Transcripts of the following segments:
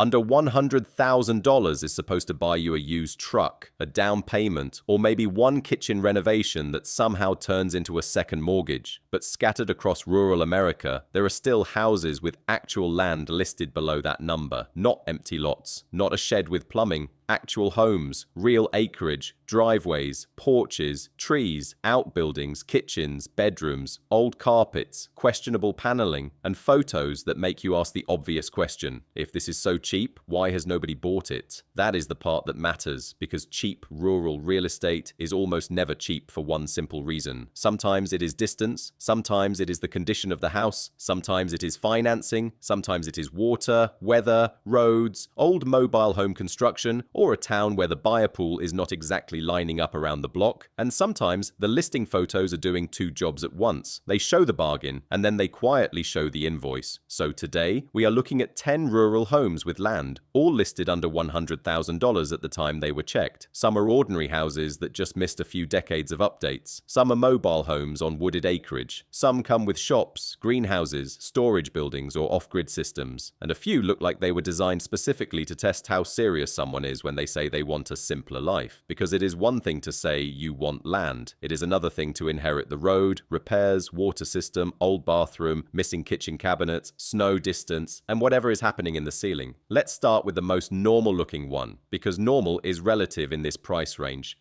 Under $100,000 is supposed to buy you a used truck, a down payment, or maybe one kitchen renovation that somehow turns into a second mortgage. But scattered across rural America, there are still houses with actual land listed below that number. Not empty lots, not a shed with plumbing. Actual homes, real acreage, driveways, porches, trees, outbuildings, kitchens, bedrooms, old carpets, questionable paneling, and photos that make you ask the obvious question. If this is so cheap, why has nobody bought it? That is the part that matters, because cheap rural real estate is almost never cheap for one simple reason. Sometimes it is distance, sometimes it is the condition of the house, sometimes it is financing, sometimes it is water, weather, roads, old mobile home construction, or a town where the buyer pool is not exactly lining up around the block, and sometimes the listing photos are doing two jobs at once. They show the bargain, and then they quietly show the invoice. So today, we are looking at 10 rural homes with land, all listed under $100,000 at the time they were checked. Some are ordinary houses that just missed a few decades of updates. Some are mobile homes on wooded acreage. Some come with shops, greenhouses, storage buildings, or off-grid systems. And a few look like they were designed specifically to test how serious someone is when they say they want a simpler life. Because it is one thing to say you want land. It is another thing to inherit the road, repairs, water system, old bathroom, missing kitchen cabinets, snow distance, and whatever is happening in the ceiling. Let's start with the most normal looking one, because normal is relative in this price range.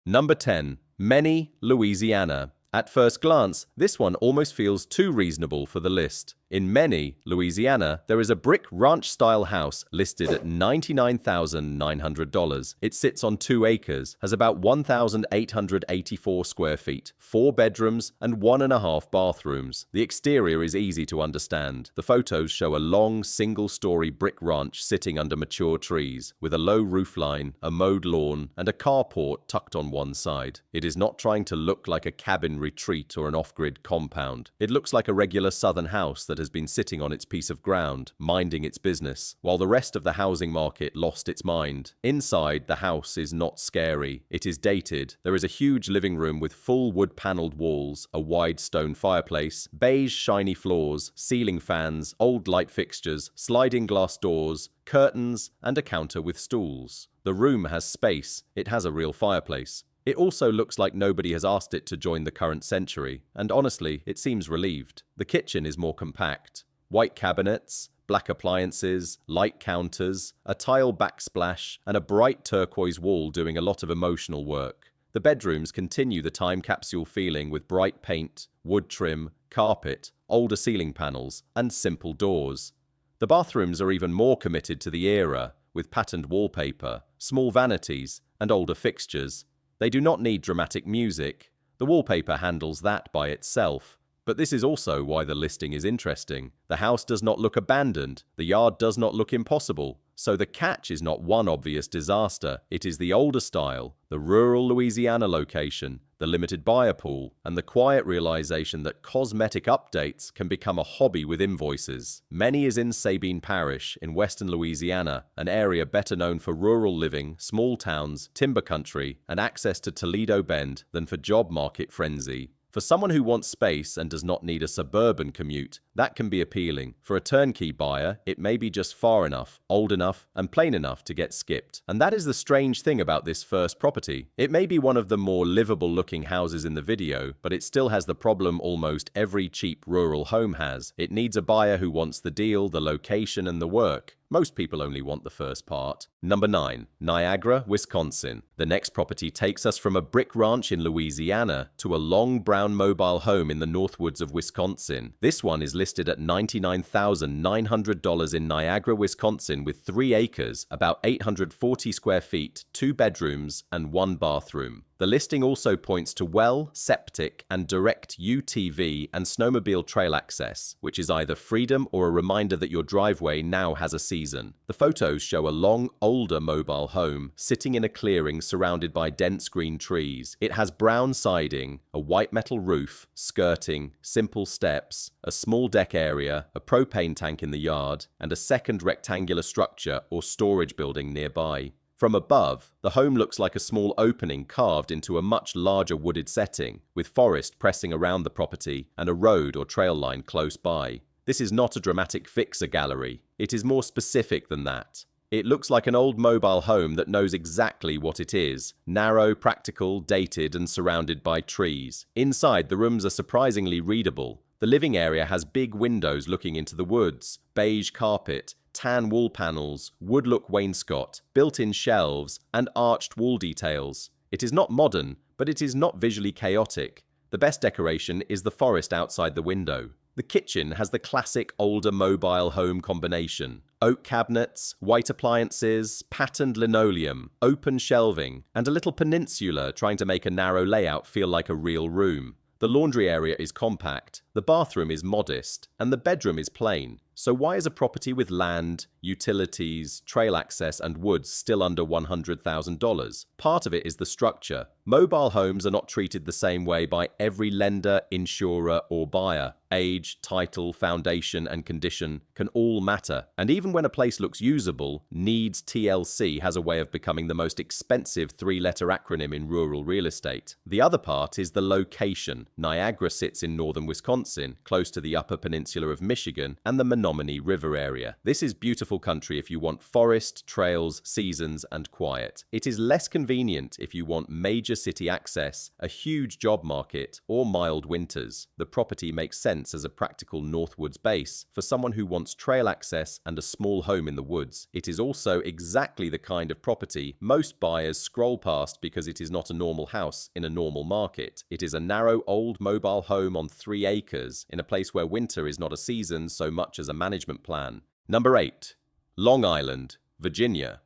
Number 10. Maine, Louisiana. At first glance, this one almost feels too reasonable for the list. In Maine, Louisiana, there is a brick ranch-style house listed at $99,900. It sits on 2 acres, has about 1,884 square feet, 4 bedrooms, and 1.5 bathrooms. The exterior is easy to understand. The photos show a long, single-story brick ranch sitting under mature trees, with a low roofline, a mowed lawn, and a carport tucked on one side. It is not trying to look like a cabin retreat or an off-grid compound. It looks like a regular southern house that has been sitting on its piece of ground, minding its business, while the rest of the housing market lost its mind. Inside, the house is not scary. It is dated. There is a huge living room with full wood-paneled walls, a wide stone fireplace, beige shiny floors, ceiling fans, old light fixtures, sliding glass doors, curtains, and a counter with stools. The room has space. It has a real fireplace. It also looks like nobody has asked it to join the current century, and honestly, it seems relieved. The kitchen is more compact. White cabinets, black appliances, light counters, a tile backsplash, and a bright turquoise wall doing a lot of emotional work. The bedrooms continue the time capsule feeling with bright paint, wood trim, carpet, older ceiling panels, and simple doors. The bathrooms are even more committed to the era, with patterned wallpaper, small vanities, and older fixtures. They do not need dramatic music. The wallpaper handles that by itself. But this is also why the listing is interesting. The house does not look abandoned. The yard does not look impossible. So the catch is not one obvious disaster. It is the older style, the rural Louisiana location, the limited buyer pool, and the quiet realization that cosmetic updates can become a hobby with invoices. Maine is in Sabine Parish in western Louisiana, an area better known for rural living, small towns, timber country, and access to Toledo Bend than for job market frenzy. For someone who wants space and does not need a suburban commute, that can be appealing. For a turnkey buyer, it may be just far enough, old enough, and plain enough to get skipped. And that is the strange thing about this first property. It may be one of the more livable-looking houses in the video, but it still has the problem almost every cheap rural home has. It needs a buyer who wants the deal, the location, and the work. Most people only want the first part. Number 9. Niagara, Wisconsin. The next property takes us from a brick ranch in Louisiana to a long brown mobile home in the Northwoods of Wisconsin. This one is listed at $99,900 in Niagara, Wisconsin, with 3 acres, about 840 square feet, 2 bedrooms, and 1 bathroom. The listing also points to well, septic, and direct UTV and snowmobile trail access, which is either freedom or a reminder that your driveway now has a season. The photos show a long, older mobile home sitting in a clearing surrounded by dense green trees. It has brown siding, a white metal roof, skirting, simple steps, a small deck area, a propane tank in the yard, and a second rectangular structure or storage building nearby. From above, the home looks like a small opening carved into a much larger wooded setting, with forest pressing around the property and a road or trail line close by. This is not a dramatic fixer gallery. It is more specific than that. It looks like an old mobile home that knows exactly what it is. Narrow, practical, dated, and surrounded by trees. Inside, the rooms are surprisingly readable. The living area has big windows looking into the woods, beige carpet, tan wall panels, wood-look wainscot, built-in shelves, and arched wall details. It is not modern, but it is not visually chaotic. The best decoration is the forest outside the window. The kitchen has the classic older mobile home combination. Oak cabinets, white appliances, patterned linoleum, open shelving, and a little peninsula trying to make a narrow layout feel like a real room. The laundry area is compact, the bathroom is modest, and the bedroom is plain. So why is a property with land, utilities, trail access, and woods still under $100,000? Part of it is the structure. Mobile homes are not treated the same way by every lender, insurer, or buyer. Age, title, foundation, and condition can all matter. And even when a place looks usable, Needs TLC has a way of becoming the most expensive three-letter acronym in rural real estate. The other part is the location. Niagara sits in northern Wisconsin, close to the Upper Peninsula of Michigan and the Menominee River area. This is beautiful country if you want forest, trails, seasons, and quiet. It is less convenient if you want major city access, a huge job market, or mild winters. The property makes sense as a practical northwoods base for someone who wants trail access and a small home in the woods. It is also exactly the kind of property most buyers scroll past because it is not a normal house in a normal market. It is a narrow old mobile home on 3 acres in a place where winter is not a season so much as a management plan. Number 8. Long Island, Virginia.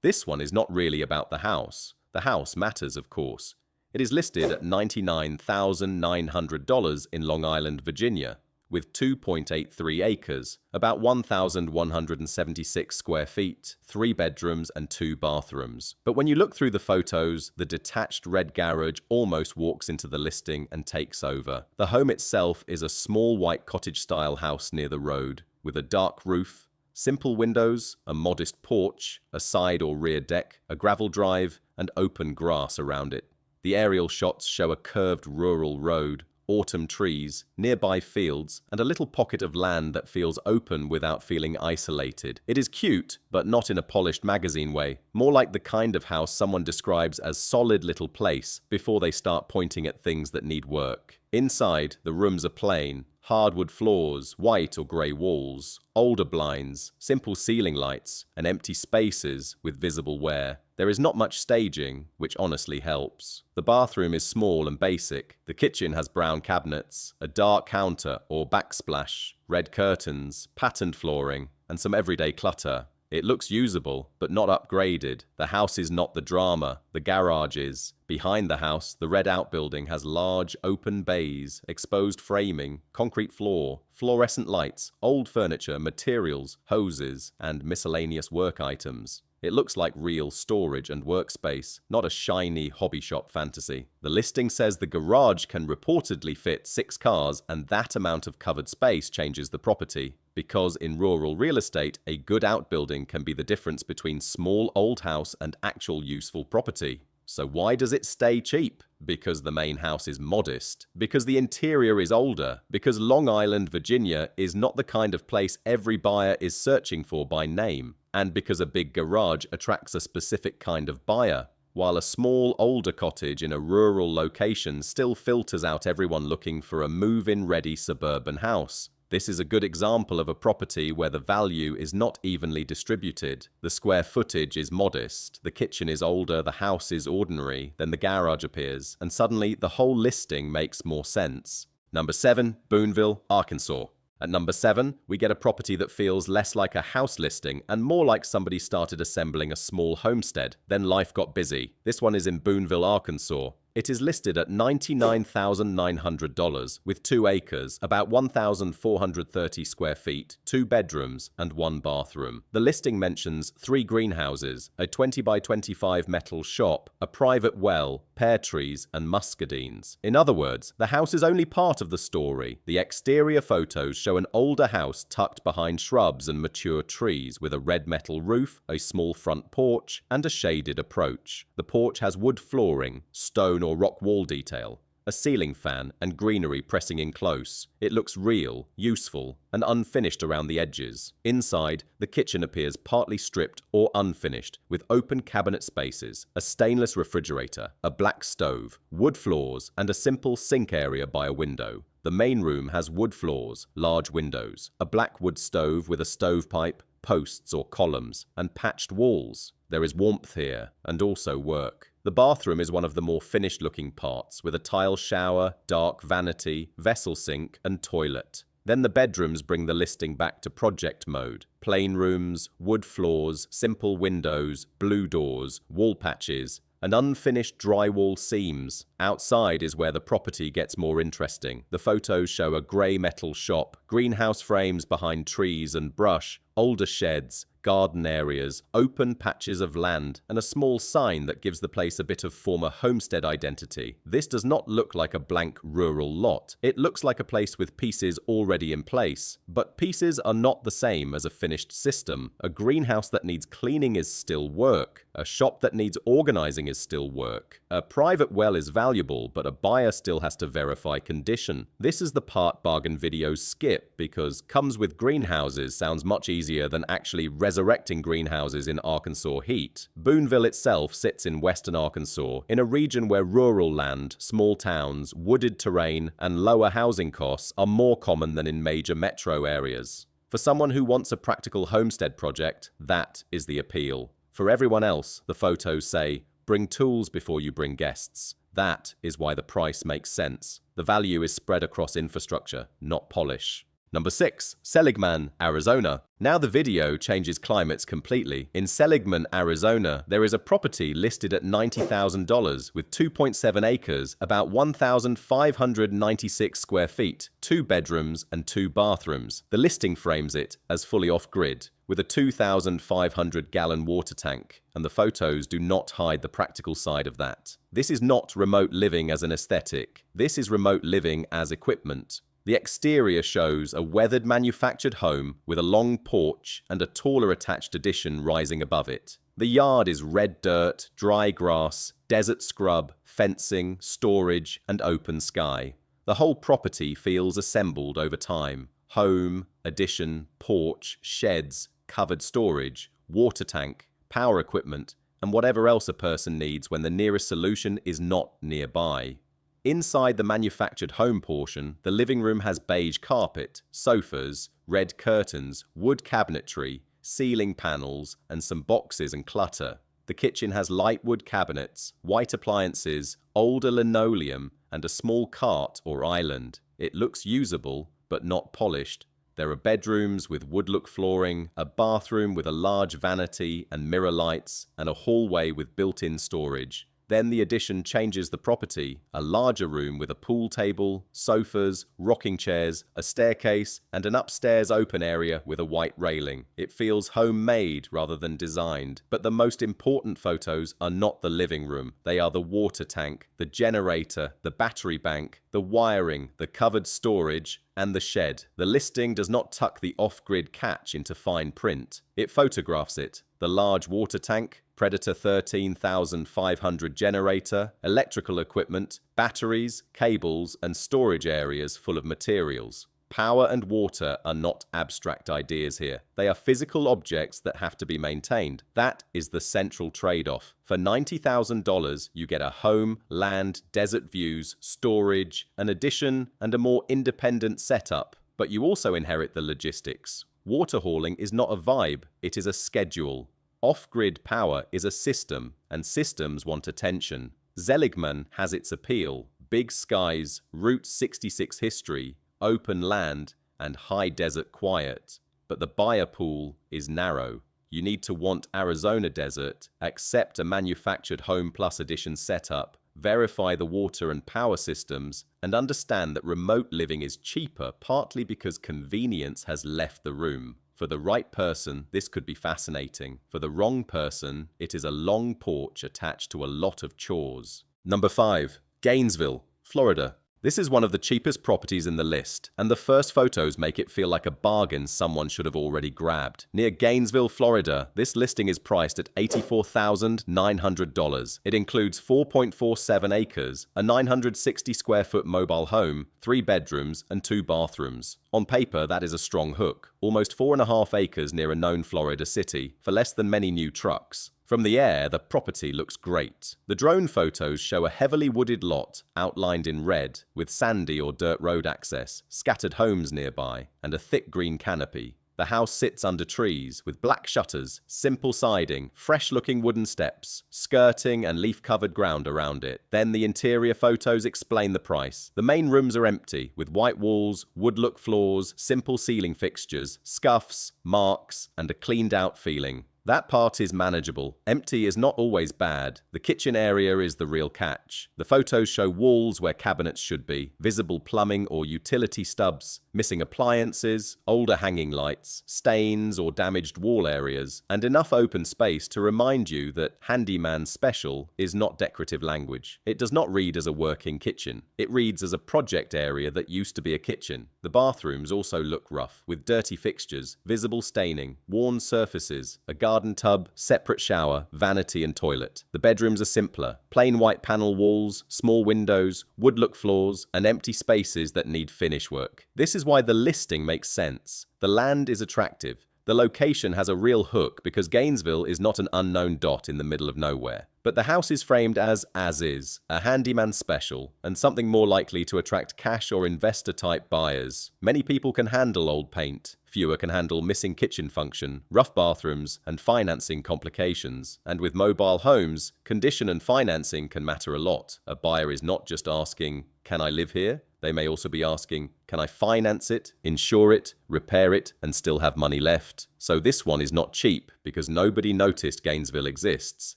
This one is not really about the house. The house matters, of course. It is listed at $99,900 in Long Island, Virginia, with 2.83 acres, about 1,176 square feet, 3 bedrooms and 2 bathrooms. But when you look through the photos, the detached red garage almost walks into the listing and takes over. The home itself is a small white cottage-style house near the road, with a dark roof, simple windows, a modest porch, a side or rear deck, a gravel drive, and open grass around it. The aerial shots show a curved rural road, autumn trees, nearby fields, and a little pocket of land that feels open without feeling isolated. It is cute, but not in a polished magazine way, more like the kind of house someone describes as solid little place before they start pointing at things that need work. Inside, the rooms are plain, hardwood floors, white or grey walls, older blinds, simple ceiling lights, and empty spaces with visible wear. There is not much staging, which honestly helps. The bathroom is small and basic. The kitchen has brown cabinets, a dark counter or backsplash, red curtains, patterned flooring, and some everyday clutter. It looks usable, but not upgraded. The house is not the drama, the garage is. Behind the house, the red outbuilding has large, open bays, exposed framing, concrete floor, fluorescent lights, old furniture, materials, hoses, and miscellaneous work items. It looks like real storage and workspace, not a shiny hobby shop fantasy. The listing says the garage can reportedly fit 6 cars, and that amount of covered space changes the property. Because in rural real estate, a good outbuilding can be the difference between small old house and actual useful property. So why does it stay cheap? Because the main house is modest, because the interior is older, because Long Island, Virginia is not the kind of place every buyer is searching for by name, and because a big garage attracts a specific kind of buyer, while a small, older cottage in a rural location still filters out everyone looking for a move-in ready suburban house. This is a good example of a property where the value is not evenly distributed. The square footage is modest, the kitchen is older, the house is ordinary, then the garage appears, and suddenly the whole listing makes more sense. Number 7, Boonville, Arkansas. At number 7, we get a property that feels less like a house listing and more like somebody started assembling a small homestead. Then life got busy. This one is in Boonville, Arkansas. It is listed at $99,900 with 2 acres, about 1,430 square feet, 2 bedrooms, and 1 bathroom. The listing mentions 3 greenhouses, a 20 by 25 metal shop, a private well, pear trees, and muscadines. In other words, the house is only part of the story. The exterior photos show an older house tucked behind shrubs and mature trees with a red metal roof, a small front porch, and a shaded approach. The porch has wood flooring, stone or rock wall detail. a ceiling fan, and greenery pressing in close. It looks real, useful, and unfinished around the edges. Inside, the kitchen appears partly stripped or unfinished, with open cabinet spaces, a stainless refrigerator, a black stove, wood floors, and a simple sink area by a window. The main room has wood floors, large windows, a black wood stove with a stovepipe, posts or columns, and patched walls. There is warmth here, and also work. The bathroom is one of the more finished-looking parts, with a tile shower, dark vanity, vessel sink, and toilet. Then the bedrooms bring the listing back to project mode. Plain rooms, wood floors, simple windows, blue doors, wall patches, and unfinished drywall seams. Outside is where the property gets more interesting. The photos show a grey metal shop, greenhouse frames behind trees and brush, older sheds, garden areas, open patches of land, and a small sign that gives the place a bit of former homestead identity. This does not look like a blank rural lot. It looks like a place with pieces already in place. But pieces are not the same as a finished system. A greenhouse that needs cleaning is still work. A shop that needs organizing is still work. A private well is valuable, but a buyer still has to verify condition. This is the part bargain videos skip, because comes with greenhouses sounds much easier than actually resurrecting greenhouses in Arkansas heat. Boonville itself sits in western Arkansas, in a region where rural land, small towns, wooded terrain, and lower housing costs are more common than in major metro areas. For someone who wants a practical homestead project, that is the appeal. For everyone else, the photos say, bring tools before you bring guests. That is why the price makes sense. The value is spread across infrastructure, not polish. Number 6. Seligman, Arizona. Now the video changes climates completely. In Seligman, Arizona, there is a property listed at $90,000 with 2.7 acres, about 1,596 square feet, 2 bedrooms and 2 bathrooms. The listing frames it as fully off-grid, with a 2,500-gallon water tank, and the photos do not hide the practical side of that. This is not remote living as an aesthetic. This is remote living as equipment. The exterior shows a weathered manufactured home with a long porch and a taller attached addition rising above it. The yard is red dirt, dry grass, desert scrub, fencing, storage, and open sky. The whole property feels assembled over time. Home, addition, porch, sheds, covered storage, water tank, power equipment, and whatever else a person needs when the nearest solution is not nearby. Inside the manufactured home portion, the living room has beige carpet, sofas, red curtains, wood cabinetry, ceiling panels, and some boxes and clutter. The kitchen has light wood cabinets, white appliances, older linoleum, and a small cart or island. It looks usable, but not polished. There are bedrooms with wood-look flooring, a bathroom with a large vanity and mirror lights, and a hallway with built-in storage. Then the addition changes the property, a larger room with a pool table, sofas, rocking chairs, a staircase, and an upstairs open area with a white railing. It feels homemade rather than designed. But the most important photos are not the living room. They are the water tank, the generator, the battery bank, the wiring, the covered storage, and the shed. The listing does not tuck the off-grid catch into fine print. It photographs it. The large water tank, Predator 13,500 generator, electrical equipment, batteries, cables, and storage areas full of materials. Power and water are not abstract ideas here. They are physical objects that have to be maintained. That is the central trade-off. For $90,000, you get a home, land, desert views, storage, an addition, and a more independent setup. But you also inherit the logistics. Water hauling is not a vibe, it is a schedule. Off-grid power is a system, and systems want attention. Seligman has its appeal. Big skies, Route 66 history, open land, and high desert quiet. But the buyer pool is narrow. You need to want Arizona desert, accept a manufactured home plus addition setup, verify the water and power systems, and understand that remote living is cheaper partly because convenience has left the room. For the right person, this could be fascinating. For the wrong person, it is a long porch attached to a lot of chores. Number 5. Gainesville, Florida. This is one of the cheapest properties in the list, and the first photos make it feel like a bargain someone should have already grabbed. Near Gainesville, Florida, this listing is priced at $84,900. It includes 4.47 acres, a 960 square foot mobile home, 3 bedrooms, and 2 bathrooms. On paper, that is a strong hook. Almost 4.5 acres near a known Florida city, for less than many new trucks. From the air, the property looks great. The drone photos show a heavily wooded lot, outlined in red, with sandy or dirt road access, scattered homes nearby, and a thick green canopy. The house sits under trees, with black shutters, simple siding, fresh-looking wooden steps, skirting and leaf-covered ground around it. Then the interior photos explain the price. The main rooms are empty, with white walls, wood-look floors, simple ceiling fixtures, scuffs, marks, and a cleaned-out feeling. That part is manageable. Empty is not always bad. The kitchen area is the real catch. The photos show walls where cabinets should be, visible plumbing or utility stubs, missing appliances, older hanging lights, stains or damaged wall areas, and enough open space to remind you that handyman special is not decorative language. It does not read as a working kitchen. It reads as a project area that used to be a kitchen. The bathrooms also look rough, with dirty fixtures, visible staining, worn surfaces, a garden tub, separate shower, vanity and toilet. The bedrooms are simpler. Plain white panel walls, small windows, wood-look floors, and empty spaces that need finish work. This is why the listing makes sense. The land is attractive. The location has a real hook because Gainesville is not an unknown dot in the middle of nowhere. But the house is framed as is, a handyman special, and something more likely to attract cash or investor-type buyers. Many people can handle old paint. Fewer can handle missing kitchen function, rough bathrooms, and financing complications. And with mobile homes, condition and financing can matter a lot. A buyer is not just asking, "Can I live here?" They may also be asking, "Can I finance it, insure it, repair it, and still have money left?" So this one is not cheap because nobody noticed Gainesville exists.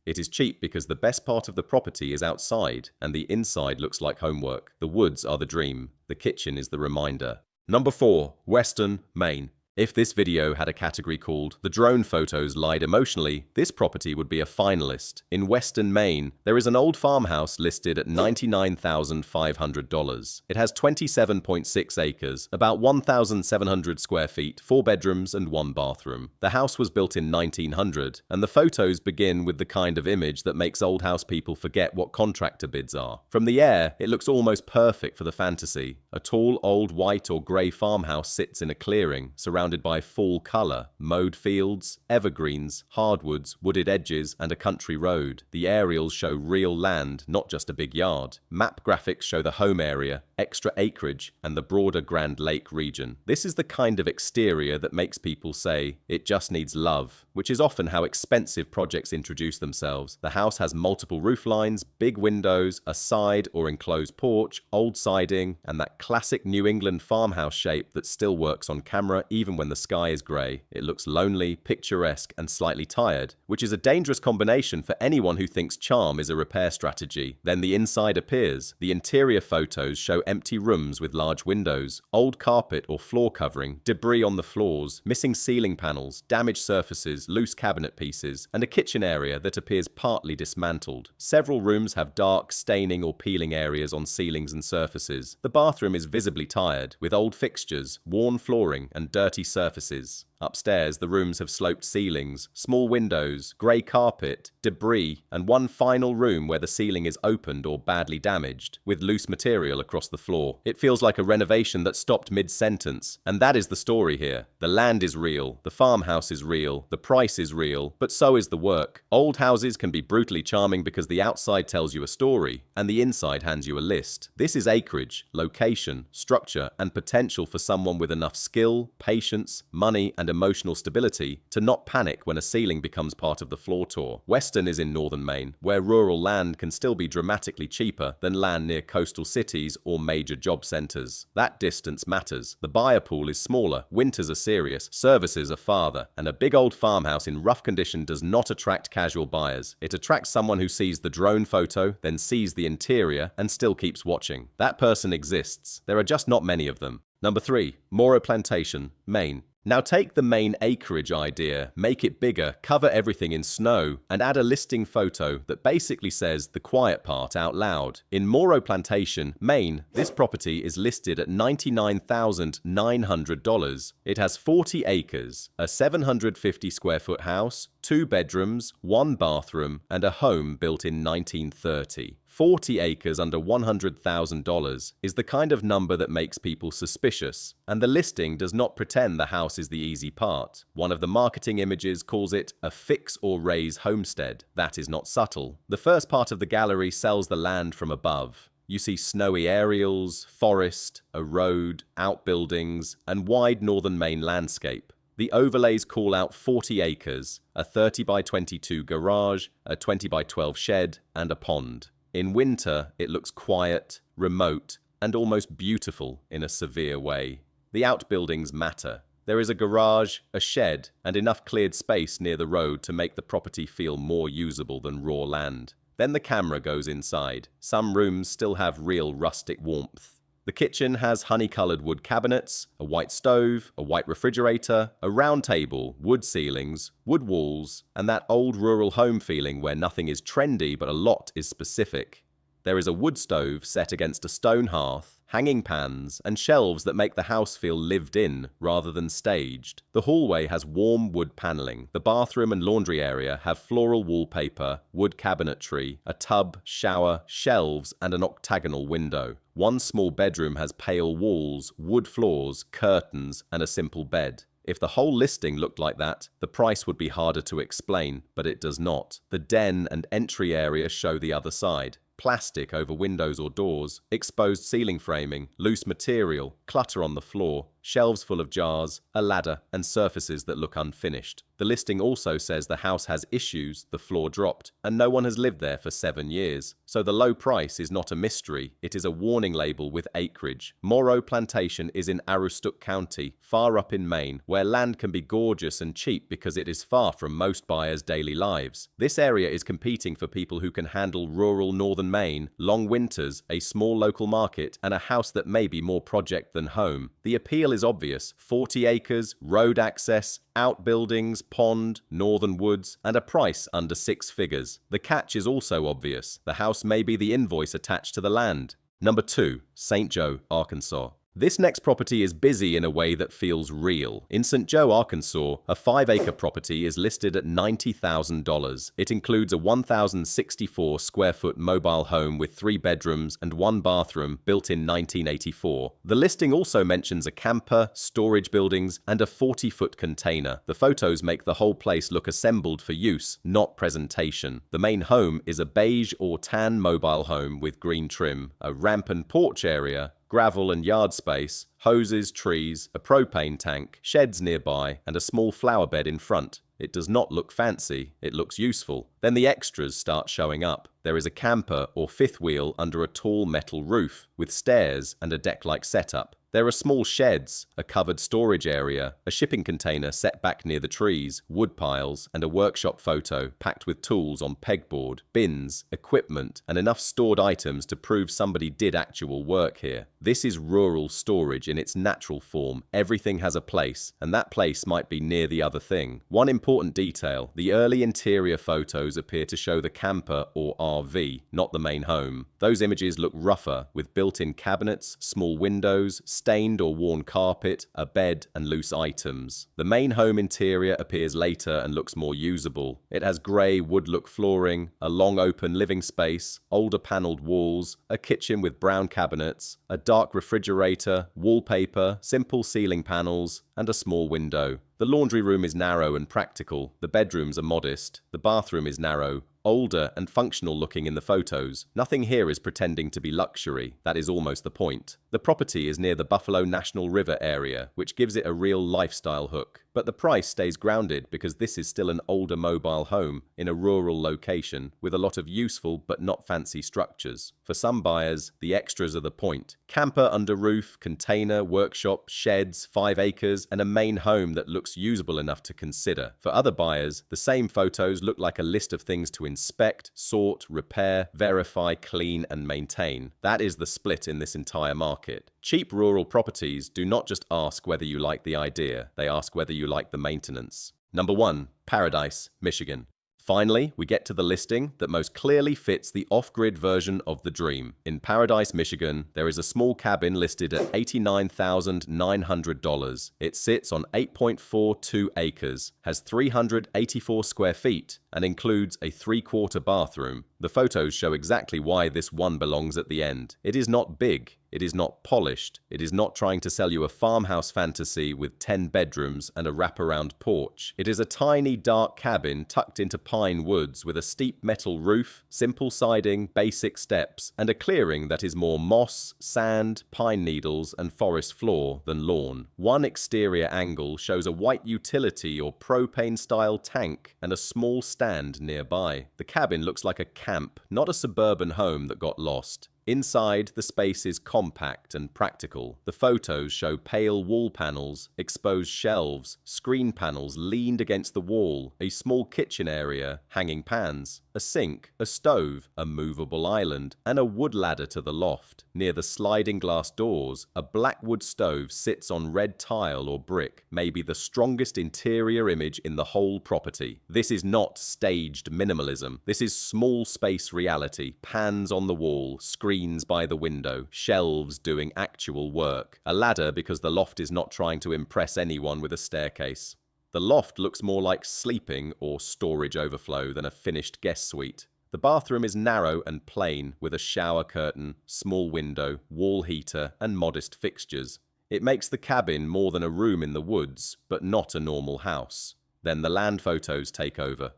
It is cheap because the best part of the property is outside and the inside looks like homework. The woods are the dream. The kitchen is the reminder. Number 4. Western, Maine. If this video had a category called "The Drone Photos Lied Emotionally," this property would be a finalist. In Western Maine, there is an old farmhouse listed at $99,500. It has 27.6 acres, about 1,700 square feet, 4 bedrooms and 1 bathroom. The house was built in 1900, and the photos begin with the kind of image that makes old house people forget what contractor bids are. From the air, it looks almost perfect for the fantasy. A tall, old white or grey farmhouse sits in a clearing, surrounded by fall colour, mowed fields, evergreens, hardwoods, wooded edges, and a country road. The aerials show real land, not just a big yard. Map graphics show the home area, extra acreage, and the broader Grand Lake region. This is the kind of exterior that makes people say, "It just needs love," which is often how expensive projects introduce themselves. The house has multiple roof lines, big windows, a side or enclosed porch, old siding, and that classic New England farmhouse shape that still works on camera even when the sky is grey. It looks lonely, picturesque, and slightly tired, which is a dangerous combination for anyone who thinks charm is a repair strategy. Then the inside appears. The interior photos show empty rooms with large windows, old carpet or floor covering, debris on the floors, missing ceiling panels, damaged surfaces, loose cabinet pieces, and a kitchen area that appears partly dismantled. Several rooms have dark, staining or peeling areas on ceilings and surfaces. The bathroom is visibly tired, with old fixtures, worn flooring, and dirty surfaces. Upstairs, the rooms have sloped ceilings, small windows, grey carpet, debris, and one final room where the ceiling is opened or badly damaged, with loose material across the floor. It feels like a renovation that stopped mid-sentence, and that is the story here. The land is real, the farmhouse is real, the price is real, but so is the work. Old houses can be brutally charming because the outside tells you a story, and the inside hands you a list. This is acreage, location, structure, and potential for someone with enough skill, patience, money, and emotional stability to not panic when a ceiling becomes part of the floor tour. Western is in northern Maine, where rural land can still be dramatically cheaper than land near coastal cities or major job centers. That distance matters. The buyer pool is smaller, winters are serious, services are farther, and a big old farmhouse in rough condition does not attract casual buyers. It attracts someone who sees the drone photo, then sees the interior, and still keeps watching. That person exists. There are just not many of them. Number 3. Moro Plantation, Maine. Now take the Maine acreage idea, make it bigger, cover everything in snow, and add a listing photo that basically says the quiet part out loud. In Morrow Plantation, Maine, this property is listed at $99,900. It has 40 acres, a 750 square foot house, 2 bedrooms, 1 bathroom, and a home built in 1930. 40 acres under $100,000 is the kind of number that makes people suspicious, and the listing does not pretend the house is the easy part. One of the marketing images calls it a fix or raise homestead. That is not subtle. The first part of the gallery sells the land from above. You see snowy aerials, forest, a road, outbuildings, and wide northern Maine landscape. The overlays call out 40 acres, a 30 by 22 garage, a 20 by 12 shed, and a pond. In winter, it looks quiet, remote, and almost beautiful in a severe way. The outbuildings matter. There is a garage, a shed, and enough cleared space near the road to make the property feel more usable than raw land. Then the camera goes inside. Some rooms still have real rustic warmth. The kitchen has honey-colored wood cabinets, a white stove, a white refrigerator, a round table, wood ceilings, wood walls, and that old rural home feeling where nothing is trendy but a lot is specific. There is a wood stove set against a stone hearth, hanging pans, and shelves that make the house feel lived in rather than staged. The hallway has warm wood paneling. The bathroom and laundry area have floral wallpaper, wood cabinetry, a tub, shower, shelves, and an octagonal window. One small bedroom has pale walls, wood floors, curtains, and a simple bed. If the whole listing looked like that, the price would be harder to explain, but it does not. The den and entry area show the other side. Plastic over windows or doors, exposed ceiling framing, loose material, clutter on the floor, shelves full of jars, a ladder, and surfaces that look unfinished. The listing also says the house has issues, the floor dropped, and no one has lived there for 7 years. So the low price is not a mystery, it is a warning label with acreage. Morrow Plantation is in Aroostook County, far up in Maine, where land can be gorgeous and cheap because it is far from most buyers' daily lives. This area is competing for people who can handle rural northern Maine, long winters, a small local market, and a house that may be more project than home. The appeal is obvious: 40 acres, road access, outbuildings, pond, northern woods, and a price under 6 figures. The catch is also obvious: the house may be the invoice attached to the land. Number 2, St. Joe, Arkansas. This next property is busy in a way that feels real. In St. Joe, Arkansas, a 5-acre property is listed at $90,000. It includes a 1,064 square foot mobile home with 3 bedrooms and 1 bathroom built in 1984. The listing also mentions a camper, storage buildings, and a 40-foot container. The photos make the whole place look assembled for use, not presentation. The main home is a beige or tan mobile home with green trim, a ramp and porch area, gravel and yard space, hoses, trees, a propane tank, sheds nearby, and a small flower bed in front. It does not look fancy, it looks useful. Then the extras start showing up. There is a camper or fifth wheel under a tall metal roof, with stairs and a deck-like setup. There are small sheds, a covered storage area, a shipping container set back near the trees, wood piles, and a workshop photo packed with tools on pegboard, bins, equipment, and enough stored items to prove somebody did actual work here. This is rural storage in its natural form. Everything has a place, and that place might be near the other thing. One important detail: the early interior photos appear to show the camper or RV, not the main home. Those images look rougher, with built-in cabinets, small windows, stained or worn carpet, a bed, and loose items. The main home interior appears later and looks more usable. It has grey wood-look flooring, a long open living space, older panelled walls, a kitchen with brown cabinets, a dark refrigerator, wallpaper, simple ceiling panels, and a small window. The laundry room is narrow and practical. The bedrooms are modest. The bathroom is narrow, older and functional looking in the photos. Nothing here is pretending to be luxury. That is almost the point. The property is near the Buffalo National River area, which gives it a real lifestyle hook. But the price stays grounded because this is still an older mobile home in a rural location with a lot of useful but not fancy structures. For some buyers, the extras are the point. Camper under roof, container, workshop, sheds, 5 acres, and a main home that looks usable enough to consider. For other buyers, the same photos look like a list of things to inspect, sort, repair, verify, clean, and maintain. That is the split in this entire market. Cheap rural properties do not just ask whether you like the idea, they ask whether you like the maintenance. Number 1. Paradise, Michigan. Finally, we get to the listing that most clearly fits the off-grid version of the dream. In Paradise, Michigan, there is a small cabin listed at $89,900. It sits on 8.42 acres, has 384 square feet, and includes a 3/4 bathroom. The photos show exactly why this one belongs at the end. It is not big. It is not polished. It is not trying to sell you a farmhouse fantasy with 10 bedrooms and a wraparound porch. It is a tiny, dark cabin tucked into pine woods with a steep metal roof, simple siding, basic steps, and a clearing that is more moss, sand, pine needles, and forest floor than lawn. One exterior angle shows a white utility or propane-style tank and a small stand nearby. The cabin looks like a camp, not a suburban home that got lost. Inside, the space is compact and practical. The photos show pale wall panels, exposed shelves, screen panels leaned against the wall, a small kitchen area, hanging pans, a sink, a stove, a movable island, and a wood ladder to the loft. Near the sliding glass doors, a black wood stove sits on red tile or brick, maybe the strongest interior image in the whole property. This is not staged minimalism. This is small space reality, pans on the wall, screens by the window, shelves doing actual work, a ladder because the loft is not trying to impress anyone with a staircase. The loft looks more like sleeping or storage overflow than a finished guest suite. The bathroom is narrow and plain, with a shower curtain, small window, wall heater, and modest fixtures. It makes the cabin more than a room in the woods, but not a normal house. Then the land photos take over.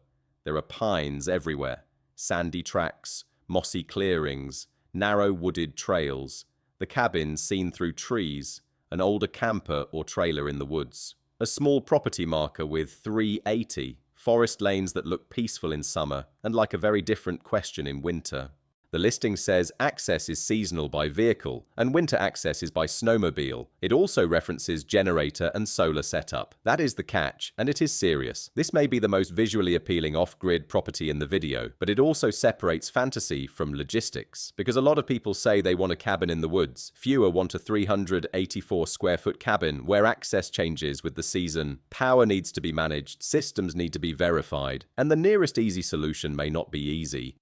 There are pines everywhere, sandy tracks, mossy clearings, narrow wooded trails, the cabin seen through trees, an older camper or trailer in the woods. A small property marker with 380, forest lanes that look peaceful in summer and like a very different question in winter. The listing says access is seasonal by vehicle and winter access is by snowmobile. It also references generator and solar setup. That is the catch, and it is serious. This may be the most visually appealing off-grid property in the video, but it also separates fantasy from logistics. Because a lot of people say they want a cabin in the woods. Fewer want a 384 square foot cabin where access changes with the season, power needs to be managed, systems need to be verified, and the nearest easy solution may not be easy.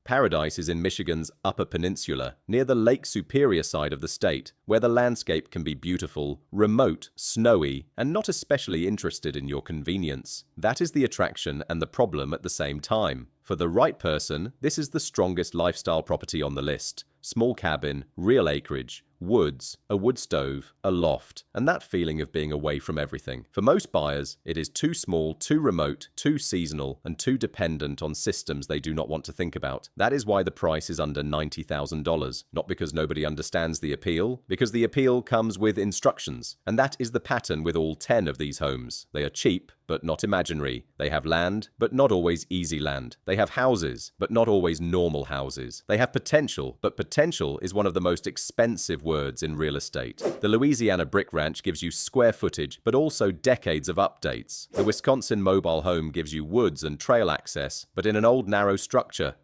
Paradise is in Michigan's Upper Peninsula, near the Lake Superior side of the state, where the landscape can be beautiful, remote, snowy, and not especially interested in your convenience. That is the attraction and the problem at the same time. For the right person, this is the strongest lifestyle property on the list. Small cabin, real acreage, woods, a wood stove, a loft, and that feeling of being away from everything. For most buyers, it is too small, too remote, too seasonal, and too dependent on systems they do not want to think about. That is why the price is under $90,000. Not because nobody understands the appeal, because the appeal comes with instructions. And that is the pattern with all 10 of these homes. They are cheap, but not imaginary. They have land, but not always easy land. They have houses, but not always normal houses. They have potential, but potential is one of the most expensive words in real estate. The Louisiana brick ranch gives you square footage, but also decades of updates. The Wisconsin mobile home gives you woods and trail access, but in an old narrow structure.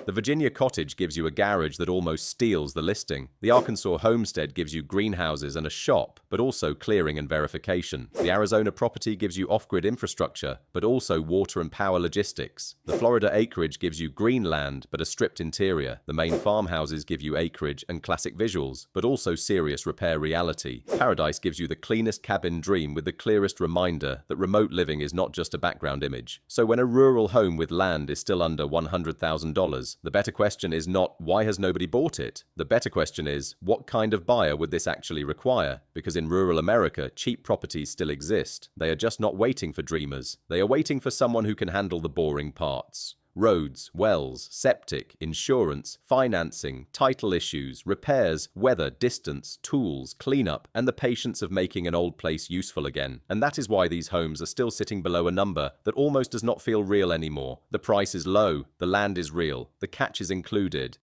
The Virginia Cottage gives you a garage that almost steals the listing. The Arkansas Homestead gives you greenhouses and a shop, but also clearing and verification. The Arizona property gives you off-grid infrastructure, but also water and power logistics. The Florida acreage gives you green land, but a stripped interior. The Maine farmhouses give you acreage and classic visuals, but also serious repair reality. Paradise gives you the cleanest cabin dream with the clearest reminder that remote living is not just a background image. So when a rural home with land is still under $100,000, the better question is not, why has nobody bought it? The better question is, what kind of buyer would this actually require? Because in rural America, cheap properties still exist. They are just not waiting for dreamers. They are waiting for someone who can handle the boring parts. roads, wells, septic, insurance, financing, title issues, repairs, weather, distance, tools, cleanup, and the patience of making an old place useful again. And that is why these homes are still sitting below a number that almost does not feel real anymore. The price is low, the land is real, the catch is included,